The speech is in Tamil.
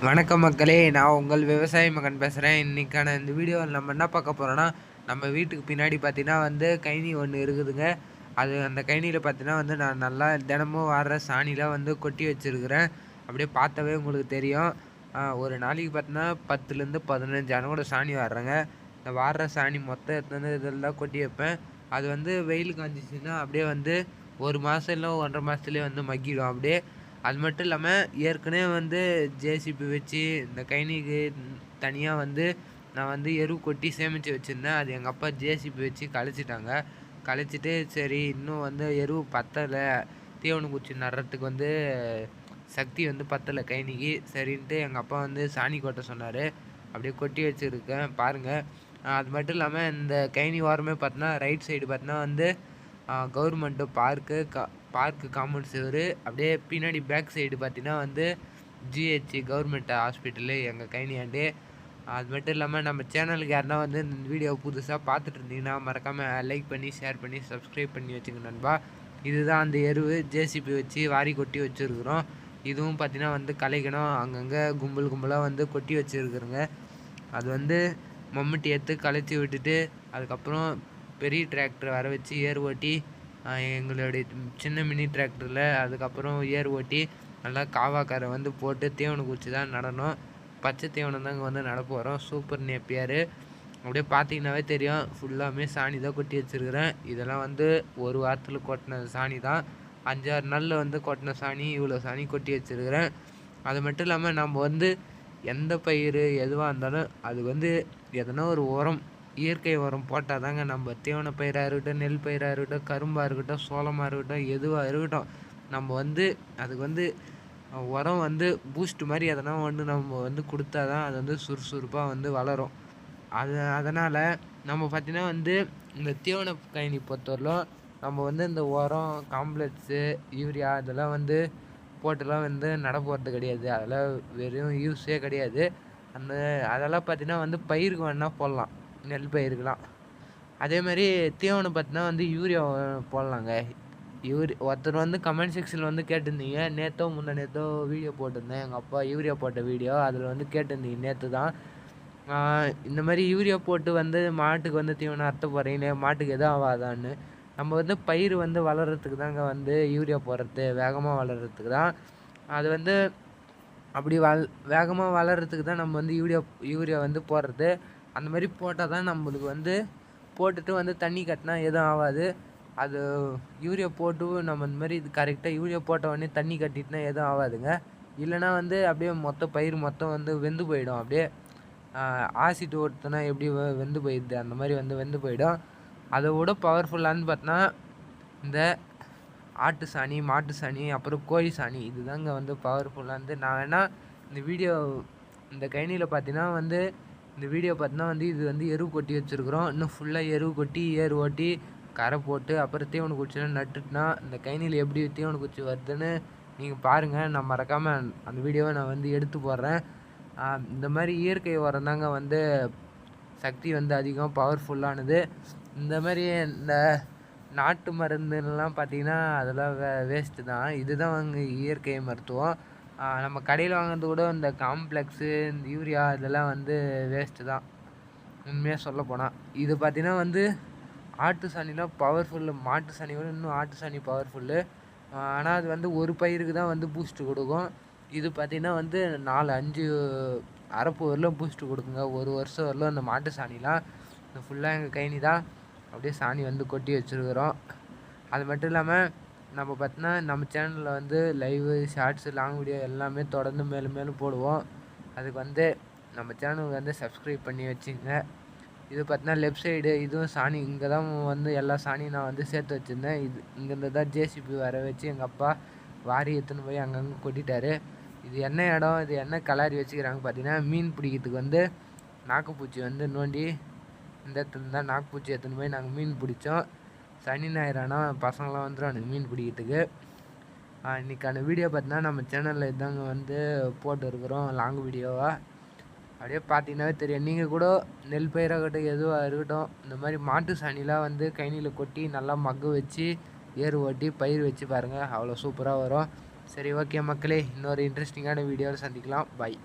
வணக்கம் மக்களே, நான் உங்கள் விவசாய மகன் பேசுகிறேன். இன்றைக்கான இந்த வீடியோவில் நம்ம என்ன பார்க்க போகிறோன்னா, நம்ம வீட்டுக்கு பின்னாடி பார்த்தீங்கன்னா கழனி ஒன்று இருக்குதுங்க. அந்த கழனியில் பார்த்தீங்கன்னா நான் நல்லா தினமும் வாடுற சாணிலாம் கொட்டி வச்சுருக்கிறேன். அப்படியே பார்த்தாவே உங்களுக்கு தெரியும். ஒரு நாளைக்கு பார்த்தீங்கன்னா 10லேருந்து 15 அணை கூட சாணி வாடுறேங்க. இந்த வாடுற சாணி மொத்தம் எடுத்து இதெல்லாம் கொட்டி வைப்பேன். அது வெயில் காய்ஞ்சிச்சின்னா அப்படியே 1 மாதம் இல்லை 1.5 மாதத்துலேயே மக்கிடும் அப்படியே. அது மட்டும் இல்லாமல் ஏற்கனவே ஜேசிபி வச்சு இந்த கழனிக்கு தனியாக நான் எரு கொட்டி சேமித்து வச்சுருந்தேன். அது எங்கள் அப்பா ஜேசிபி வச்சு கழிச்சிட்டாங்க. கழிச்சிட்டு சரி இன்னும் எரு பத்தலை, தீவனக்குச்சி நடுறதுக்கு சக்தி பத்தலை கழனிக்கு. சரின்ட்டு எங்கள் அப்பா சாணி கொட்ட சொன்னார். அப்படியே கொட்டி வச்சுருக்கேன் பாருங்கள். அது மட்டும் இல்லாமல் இந்த கழனி ஓரமே பார்த்தோன்னா ரைட் சைடு பார்த்தோன்னா கவர்மெண்ட்டு பார்க்கு காம்பவுண்ட் சுவர். அப்படியே பின்னாடி பேக் சைடு பார்த்தீங்கன்னா ஜிஹெச் கவர்மெண்ட் ஹாஸ்பிட்டலு எங்கள் கழனியாண்டு. அது மட்டும் இல்லாமல் நம்ம சேனலுக்கு யாருன்னா இந்த வீடியோ புதுசாக பார்த்துட்டு இருந்தீங்கன்னா மறக்காமல் லைக் பண்ணி ஷேர் பண்ணி சப்ஸ்கிரைப் பண்ணி வச்சுங்க நண்பா. இதுதான் அந்த எருவு ஜேசிபி வச்சு வாரி கொட்டி வச்சுருக்குறோம். இதுவும் பார்த்தீங்கன்னா கலைக்கணும். அங்கங்கே கும்பலாக கொட்டி வச்சுருக்குறோங்க. அது மம்முட்டி எடுத்து கலைச்சி விட்டுட்டு அதுக்கப்புறம் பெரிய டிராக்டர் வர வச்சு ஏர் ஓட்டி எங்களுடைய சின்ன மினி டிராக்டரில் அதுக்கப்புறம் ஏர் ஓட்டி நல்லா காவாக்காரை போட்டு தீவனக்குச்சி தான் நடணும். பச்சை தீவனம் தாங்க நட போகிறோம். Super Napier. அப்படியே பார்த்தீங்கன்னாவே தெரியும், ஃபுல்லாமே சாணி தான் கொட்டி வச்சுருக்கிறேன். இதெல்லாம் ஒரு வாரத்தில் கொட்டின சாணி தான். 5-6 நாளில் கொட்டின சாணி, இவ்வளோ சாணி கொட்டி வச்சுருக்கிறேன். அது மட்டும் இல்லாமல் நம்ம எந்த பயிர் எதுவாக இருந்தாலும் அது எதனா ஒரு உரம், இயற்கை உரம் போட்டால் தாங்க நம்ம தீவன பயிராக இருக்கட்டும், நெல் பயிராக இருக்கட்டும், கரும்பாக இருக்கட்டும், சோளமாக இருக்கட்டும், எதுவாக இருக்கட்டும், நம்ம அதுக்கு உரம் பூஸ்ட் மாதிரி எதனா ஒன்று நம்ம கொடுத்தா தான் அது சுறுசுறுப்பாக வளரும். அதனால் நம்ம பார்த்திங்கன்னா இந்த தீவன கழனி பொறுத்தவரையிலும் நம்ம இந்த உரம், காம்ப்ளெக்ஸு, யூரியா இதெல்லாம் போட்டுலாம் நட போகிறது கிடையாது. அதெல்லாம் வெறும் யூஸே கிடையாது. அதெல்லாம் பார்த்திங்கன்னா பயிருக்கு வேணால் போடலாம், நெல் பயிருக்கெலாம். அதேமாதிரி தீவனம் பார்த்திங்கன்னா யூரியா போடலாங்க. ஒருத்தர் கமெண்ட் செக்ஷனில் கேட்டிருந்தீங்க. நேற்றோ முந்தா நேற்றோ வீடியோ போட்டிருந்தேன், எங்கள் அப்பா யூரியா போட்ட வீடியோ. அதில் கேட்டிருந்தீங்க நேற்று தான். இந்த மாதிரி யூரியா போட்டு மாட்டுக்கு தீவனம் அறுத்த போகிறீங்க, மாட்டுக்கு எதுவும் ஆகாதான்னு. நம்ம பயிர் வளர்கிறதுக்கு தாங்க யூரியா போடுறது, வேகமாக வளர்கிறதுக்கு தான். அது அப்படி வேகமாக வளர்கிறதுக்கு தான் நம்ம யூரியா போடுறது. அந்த மாதிரி போட்டால் தான் நம்மளுக்கு போட்டுட்டு தண்ணி கட்டினா எதுவும் ஆகாது. அது யூரியா போட்டு நம்ம இந்த மாதிரி இது கரெக்டாக யூரியா போட்ட உடனே தண்ணி கட்டிட்டுனா எதுவும் ஆகாதுங்க. இல்லைனா அப்படியே பயிர் மொத்தம் வெந்து போயிடும். அப்படியே ஆசிட் ஓட்டுனா எப்படி வெந்து போயிடுது, அந்த மாதிரி வெந்து போயிடும். அதை விட பவர்ஃபுல்லானு பார்த்தோன்னா இந்த ஆட்டு சாணி, மாட்டு சாணி, அப்புறம் கோழி சாணி, இது தாங்க பவர்ஃபுல்லானது. நான் வேணால் இந்த கழனியில் பார்த்தீங்கன்னா இந்த வீடியோ பார்த்தீங்கன்னா இது எரு கொட்டி வச்சுருக்குறோம். இன்னும் ஃபுல்லாக எரு கொட்டி ஏர் ஓட்டி கரை போட்டு அப்புறம் தீவனக்குச்சிலாம் நட்டுட்டுனா இந்த கழனியில் எப்படி தீவனக்குச்சி வருதுன்னு நீங்கள் பாருங்கள். நான் மறக்காமல் அந்த வீடியோவை நான் எடுத்து போடுறேன். இந்த மாதிரி இயற்கை உரம் தாங்க சக்தி அதிகம், பவர்ஃபுல்லானது. இந்த மாதிரி இந்த நாட்டு மருந்துலாம் பார்த்திங்கன்னா அதெல்லாம் வேஸ்ட்டு தான். இதுதான் இயற்கை மருத்துவம். நம்ம கடையில் வாங்குறது கூட இந்த காம்ப்ளெக்ஸு, இந்த யூரியா இதெல்லாம் வேஸ்ட்டு தான் உண்மையாக சொல்லப்போனால். இது பார்த்திங்கன்னா ஆட்டு சாணிலாம் பவர்ஃபுல்லு. மாட்டு சாணி கூட இன்னும் ஆட்டு சாணி பவர்ஃபுல்லு. ஆனால் அது ஒரு பயிருக்கு தான் பூஸ்ட்டு கொடுக்கும். இது பார்த்திங்கன்னா 4-5 அரப்பு வரலும் பூஸ்ட்டு கொடுக்குங்க. 1 வருஷம் வரலும் அந்த மாட்டு சாணிலாம். இந்த ஃபுல்லாக எங்கள் கழனி தான். அப்படியே சாணி கொட்டி வச்சுருக்குறோம். அது மட்டும் இல்லாமல் நம்ம பார்த்தோன்னா நம்ம சேனலில் லைவு, ஷார்ட்ஸு, லாங் வீடியோ எல்லாமே தொடர்ந்து மேலும் மேலும் போடுவோம். அதுக்கு நம்ம சேனலுக்கு சப்ஸ்கிரைப் பண்ணி வச்சுங்க. இது பார்த்தீங்கன்னா லெஃப்ட் சைடு இதுவும் சாணி. இங்கே தான் எல்லா சாணியும் நான் சேர்த்து வச்சுருந்தேன். இங்கேருந்து தான் ஜேசிபி வர வச்சு எங்கள் அப்பா வாரி எடுத்துன்னு போய் அங்கங்கே கொட்டிட்டார். இது என்ன இடம், இது என்ன கலரி வச்சுக்கிறாங்க பார்த்தீங்கன்னா, மீன் பிடிக்கிறதுக்கு நாக்குப்பூச்சி நோண்டி இந்த இடத்துல தான் நாக்குப்பூச்சி எடுத்துன்னு போய் நாங்கள் மீன் பிடிச்சோம். சனி ஞாயிறு ஆனால் பசங்களாம் வந்துடும் மீன் பிடிக்கிறதுக்கு. இன்றைக்கான வீடியோ பார்த்தீங்கன்னா நம்ம சேனலில் இதாங்க போட்டு இருக்கிறோம் லாங் வீடியோவாக. அப்படியே பார்த்தீங்கன்னாவே தெரியும். நீங்கள் கூட நெல் பயிராகட்டும் எதுவாக இருக்கட்டும், இந்த மாதிரி மாட்டு சாணிலாம் கழனியில் கொட்டி நல்லா மக்கு வச்சு ஏர் ஓட்டி பயிர் வச்சு பாருங்கள், அவ்வளோ சூப்பராக வரும். சரி, ஓகே மக்களே, இன்னொரு இன்ட்ரெஸ்டிங்கான வீடியோவில் சந்திக்கலாம். பாய்.